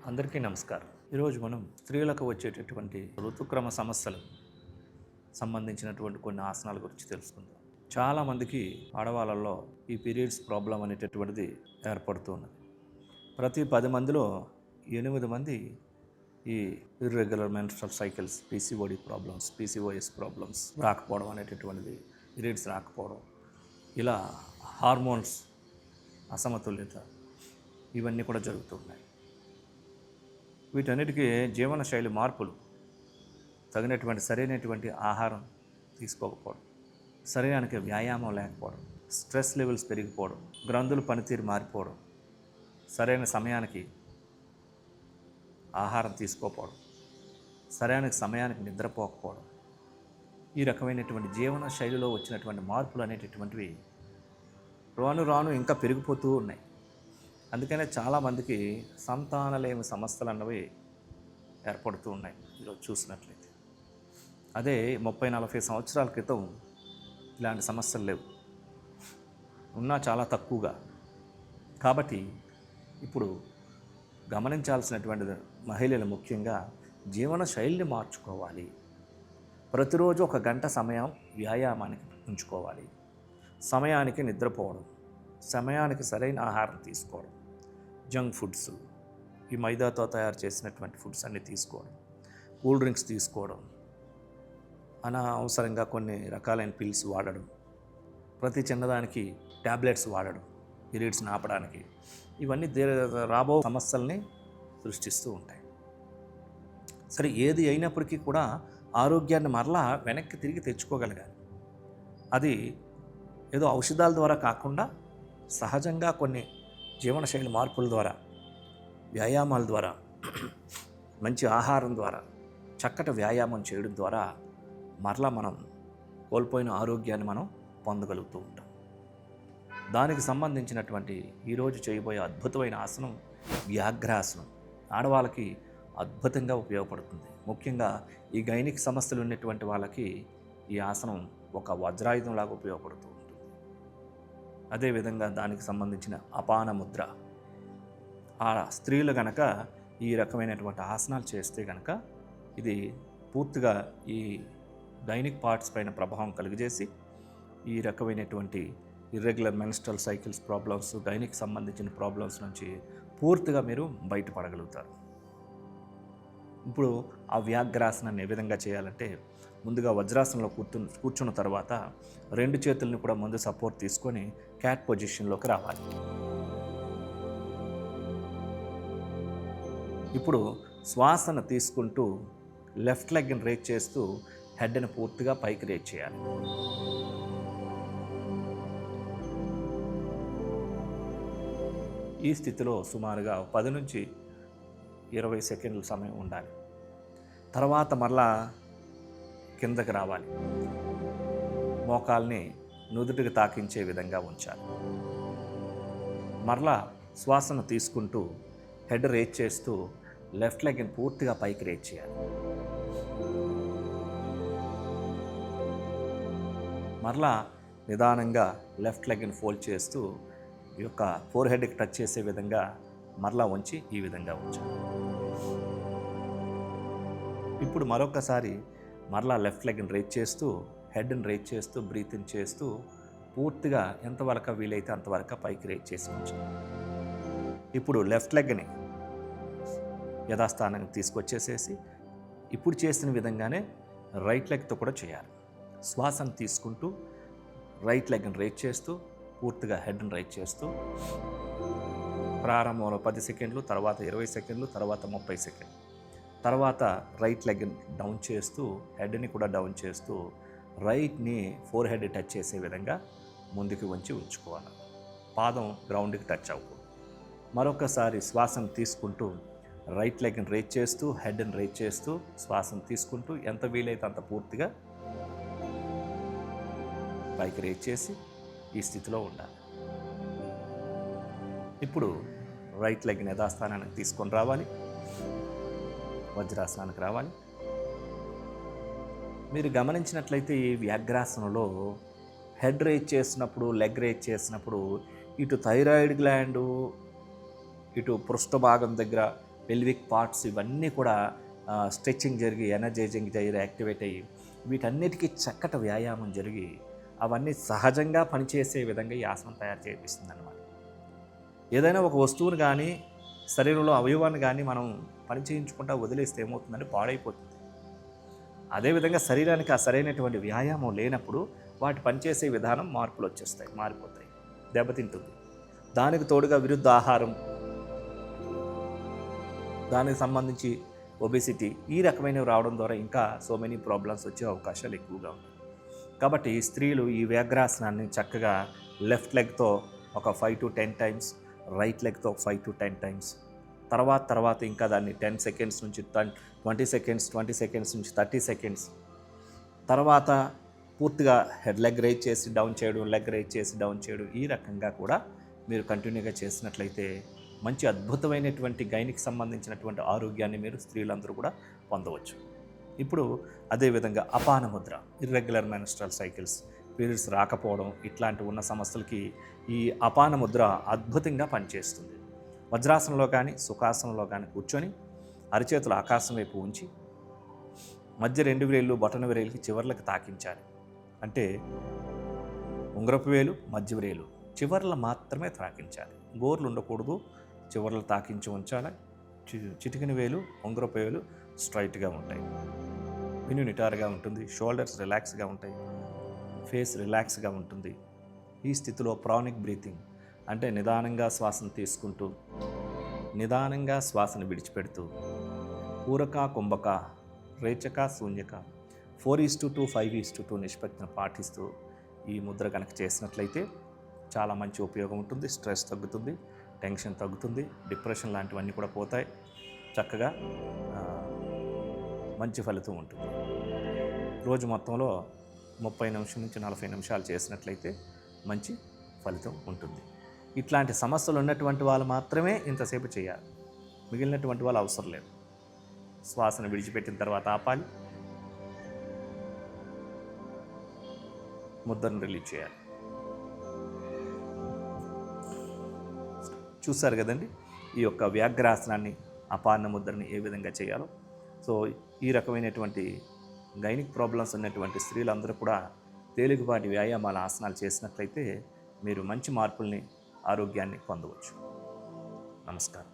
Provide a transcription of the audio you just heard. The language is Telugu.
అందరికీ నమస్కారం. ఈరోజు మనం స్త్రీలకు వచ్చేటటువంటి ఋతుక్రమ సమస్యలు సంబంధించినటువంటి కొన్ని ఆసనాల గురించి తెలుసుకుందాం. చాలామందికి ఆడవాళ్ళల్లో ఈ పీరియడ్స్ ప్రాబ్లం అనేటటువంటిది ఏర్పడుతున్నది. ప్రతి 10 మందిలో 8 మంది ఈ irregular menstrual cycles, PCOD problems, PCOS problems రాకపోవడం అనేటటువంటిది, పీరియడ్స్ రాకపోవడం, ఇలా హార్మోన్స్ అసమతుల్యత ఇవన్నీ కూడా జరుగుతున్నాయి. వీటన్నిటికీ జీవనశైలి మార్పులు, తగినటువంటి సరైనటువంటి ఆహారం తీసుకోకపోవడం, శరీరానికి వ్యాయామం లేకపోవడం, స్ట్రెస్ లెవెల్స్ పెరిగిపోవడం, గ్రంథుల పనితీరు మారిపోవడం, సరైన సమయానికి ఆహారం తీసుకోకపోవడం, సరైన సమయానికి నిద్రపోకపోవడం, ఈ రకమైనటువంటి జీవన శైలిలో వచ్చినటువంటి మార్పులు అనేటటువంటివి రాను రాను ఇంకా పెరిగిపోతూ ఉన్నాయి. అందుకనే చాలామందికి సంతానలేమి సమస్యలు అన్నవి ఏర్పడుతూ ఉన్నాయి. ఈరోజు చూసినట్లయితే అదే 30-40 సంవత్సరాల క్రితం ఇలాంటి సమస్యలు లేవు, ఉన్నా చాలా తక్కువగా. కాబట్టి ఇప్పుడు గమనించాల్సినటువంటి మహిళలు ముఖ్యంగా జీవన శైలిని మార్చుకోవాలి. ప్రతిరోజు 1 గంట సమయం వ్యాయామానికి ఉంచుకోవాలి. సమయానికి నిద్రపోవడం, సమయానికి సరైన ఆహారం తీసుకోవడం, జంక్ ఫుడ్స్, ఈ మైదాతో తయారు చేసినటువంటి ఫుడ్స్ అన్నీ తీసుకోవడం, కూల్ డ్రింక్స్ తీసుకోవడం, అనవసరంగా కొన్ని రకాలైన పిల్స్ వాడడం, ప్రతి చిన్నదానికి ట్యాబ్లెట్స్ వాడడం పీరియడ్స్ని ఆపడానికి, ఇవన్నీ రాబో సమస్యల్ని సృష్టిస్తూ ఉంటాయి. సరే, ఏది అయినప్పటికీ కూడా ఆరోగ్యాన్ని మరలా వెనక్కి తిరిగి తెచ్చుకోగలగాలి. అది ఏదో ఔషధాల ద్వారా కాకుండా సహజంగా కొన్ని జీవనశైలి మార్పుల ద్వారా, వ్యాయామాల ద్వారా, మంచి ఆహారం ద్వారా, చక్కటి వ్యాయామం చేయడం ద్వారా మరలా మనం కోల్పోయిన ఆరోగ్యాన్ని మనం పొందగలుగుతూ ఉంటాం. దానికి సంబంధించినటువంటి ఈరోజు చేయబోయే అద్భుతమైన ఆసనం వ్యాఘ్రాసనం. ఆడవాళ్ళకి అద్భుతంగా ఉపయోగపడుతుంది. ముఖ్యంగా ఈ గైనిక్ సమస్యలు ఉన్నటువంటి వాళ్ళకి ఈ ఆసనం ఒక వజ్రాయుధంలాగా ఉపయోగపడుతుంది. అదేవిధంగా దానికి సంబంధించిన అపాన ముద్ర, ఆ స్త్రీలు గనక ఈ రకమైనటువంటి ఆసనాలు చేస్తే గనక ఇది పూర్తిగా ఈ గైనిక్ పార్ట్స్ పైన ప్రభావం కలిగజేసి ఈ రకమైనటువంటి irregular menstrual cycles problems, gynaec సంబంధించిన ప్రాబ్లమ్స్ నుంచి పూర్తిగా మీరు బయటపడగలుగుతారు. ఇప్పుడు ఆ వ్యాఘ్రాసనాన్ని ఏ విధంగా చేయాలంటే, ముందుగా వజ్రాసనంలో కూర్చున్న తర్వాత 2 చేతుల్ని కూడా ముందు సపోర్ట్ తీసుకొని క్యాట్ పొజిషన్లోకి రావాలి. ఇప్పుడు శ్వాసను తీసుకుంటూ లెఫ్ట్ లెగ్ని రేజ్ చేస్తూ హెడ్ని పూర్తిగా పైకి రేజ్ చేయాలి. ఈ స్థితిలో సుమారుగా 10 నుంచి 20 సెకండ్ల సమయం ఉండాలి. తర్వాత మరలా కిందకి రావాలి. మోకాల్ని నుదుటికి తాకించే విధంగా ఉంచాలి. మరలా శ్వాసను తీసుకుంటూ హెడ్ రేజ్ చేస్తూ లెఫ్ట్ లెగ్ని పూర్తిగా పైకి రేజ్ చేయాలి. మరలా నిదానంగా లెఫ్ట్ లెగ్ని ఫోల్డ్ చేస్తూ ఈ యొక్క ఫోర్ హెడ్కి టచ్ చేసే విధంగా మరలా ఉంచి ఈ విధంగా ఉంచాలి. ఇప్పుడు మరొకసారి మరలా లెఫ్ట్ లెగ్ని రేజ్ చేస్తూ, హెడ్ని రేజ్ చేస్తూ, బ్రీత్ ఇన్ చేస్తూ పూర్తిగా ఎంతవరకు వీలైతే అంతవరకు పైకి రేజ్ చేసి ఉంచాలి. ఇప్పుడు లెఫ్ట్ లెగ్ని యథాస్థానానికి తీసుకొచ్చేసేసి ఇప్పుడు చేసిన విధంగానే రైట్ లెగ్తో కూడా చేయాలి. శ్వాసను తీసుకుంటూ రైట్ లెగ్ని రేజ్ చేస్తూ పూర్తిగా హెడ్ని రేజ్ చేస్తూ ప్రారంభంలో 10 సెకండ్లు, తర్వాత 20 సెకండ్లు, తర్వాత 30 సెకండ్లు, తర్వాత రైట్ లెగ్ని డౌన్ చేస్తూ హెడ్ని కూడా డౌన్ చేస్తూ రైట్ని ఫోర్ హెడ్ టచ్ చేసే విధంగా ముందుకు వంచి ఉంచుకోవాలి. పాదం గ్రౌండ్కి టచ్ అవ్వకూడదు. మరొకసారి శ్వాసను తీసుకుంటూ రైట్ లెగ్ని రేజ్ చేస్తూ హెడ్ని రేజ్ చేస్తూ శ్వాసను తీసుకుంటూ ఎంత వీలైతే అంత పూర్తిగా పైకి రేజ్ చేసి ఈ స్థితిలో ఉండాలి. ఇప్పుడు రైట్ లెగ్ని యథాస్థానానికి తీసుకొని రావాలి. వజ్రాసనానికి రావాలి. మీరు గమనించినట్లయితే ఈ వ్యాఘ్రాసనంలో హెడ్ రేజ్ చేసినప్పుడు, లెగ్ రేజ్ చేసినప్పుడు ఇటు థైరాయిడ్ గ్లాండు, ఇటు పృష్ఠ భాగం దగ్గర పెల్విక్ పార్ట్స్ ఇవన్నీ కూడా స్ట్రెచ్చింగ్ జరిగి ఎనర్జైజింగ్ జరిగి యాక్టివేట్ అయ్యి వీటన్నిటికీ చక్కటి వ్యాయామం జరిగి అవన్నీ సహజంగా పనిచేసే విధంగా ఈ ఆసనం తయారు చేపిస్తుంది అన్నమాట. ఏదైనా ఒక వస్తువుని కానీ శరీరంలో అవయవాన్ని కానీ మనం పని చేయించుకుంటా వదిలేస్తే ఏమవుతుందంటే పాడైపోతుంది. అదేవిధంగా శరీరానికి ఆ సరైనటువంటి వ్యాయామం లేనప్పుడు వాటి పనిచేసే విధానం మార్పులు వచ్చేస్తాయి, మారిపోతాయి, దెబ్బతింటుంది. దానికి తోడుగా విరుద్ధ ఆహారం, దానికి సంబంధించి ఒబెసిటీ ఈ రకమైనవి రావడం ద్వారా ఇంకా సో మెనీ ప్రాబ్లమ్స్ వచ్చే అవకాశాలు ఎక్కువగా ఉన్నాయి. కాబట్టి స్త్రీలు ఈ వ్యాఘ్రాసనాన్ని చక్కగా లెఫ్ట్ లెగ్తో ఒక 5 to 10 టైమ్స్, రైట్ లెగ్తో 5 to 10 టైమ్స్, తర్వాత ఇంకా దాన్ని 10 సెకండ్స్ నుంచి 20 సెకండ్స్, 20 సెకండ్స్ నుంచి 30 సెకండ్స్, తర్వాత పూర్తిగా లెగ్ రైజ్ చేసి డౌన్ చేయడం, లెగ్ రైజ్ చేసి డౌన్ చేయడం, ఈ రకంగా కూడా మీరు కంటిన్యూగా చేసినట్లయితే మంచి అద్భుతమైనటువంటి గైనికి సంబంధించినటువంటి ఆరోగ్యాన్ని మీరు స్త్రీలందరూ కూడా పొందవచ్చు. ఇప్పుడు అదేవిధంగా అపాన Mudra, irregular menstrual cycles, periods రాకపోవడం ఇట్లాంటి ఉన్న సమస్యలకి ఈ అపాన ముద్ర అద్భుతంగా పనిచేస్తుంది. వజ్రాసనంలో కానీ సుఖాసనంలో కానీ కూర్చొని అరిచేతులు ఆకాశం వైపు ఉంచి మధ్య 2 వేళ్ళు బొటన వేలుకి చివర్లకు తాకించాలి. అంటే ఉంగరపు వేలు, మధ్య వేలు చివర్లు మాత్రమే తాకించాలి, గోర్లు ఉండకూడదు. చివర్లు తాకించి ఉంచాలి. చిటికిన వేలు, ఉంగరపు వేలు స్ట్రైట్గా ఉంటాయి, వెన్ను నిటారుగా ఉంటుంది, షోల్డర్స్ రిలాక్స్గా ఉంటాయి, ఫేస్ రిలాక్స్గా ఉంటుంది. ఈ స్థితిలో ప్రానిక్ బ్రీతింగ్ అంటే నిదానంగా శ్వాసను తీసుకుంటూ నిదానంగా శ్వాసను విడిచిపెడుతూ పూరక కుంభక రేచక శూన్యక 4:2 5:2 నిష్పత్తిని పాటిస్తూ ఈ ముద్ర కనుక చేసినట్లయితే చాలా మంచి ఉపయోగం ఉంటుంది. స్ట్రెస్ తగ్గుతుంది, టెన్షన్ తగ్గుతుంది, డిప్రెషన్ లాంటివన్నీ కూడా పోతాయి. చక్కగా మంచి ఫలితం ఉంటుంది. రోజు మొత్తంలో 30 నిమిషం నుంచి 40 నిమిషాలు చేసినట్లయితే మంచి ఫలితం ఉంటుంది. ఇట్లాంటి సమస్యలు ఉన్నటువంటి వాళ్ళు మాత్రమే ఇంతసేపు చేయాలి, మిగిలినటువంటి వాళ్ళు అవసరం లేదు. శ్వాసను విడిచిపెట్టిన తర్వాత ఆపాలి, ముద్రను రిలీజ్ చేయాలి. చూస్తారు కదండి ఈ యొక్క వ్యాఘ్రాసనాన్ని, అపాన ముద్రని ఏ విధంగా చేయాలో. సో ఈ రకమైనటువంటి గైనిక్ ప్రాబ్లమ్స్ ఉన్నటువంటి స్త్రీలందరూ కూడా తేలికపాటి వ్యాయామాల ఆసనాలు చేసినట్లయితే మీరు మంచి మార్పుల్ని, ఆరోగ్యాన్ని పొందవచ్చు. నమస్కారం.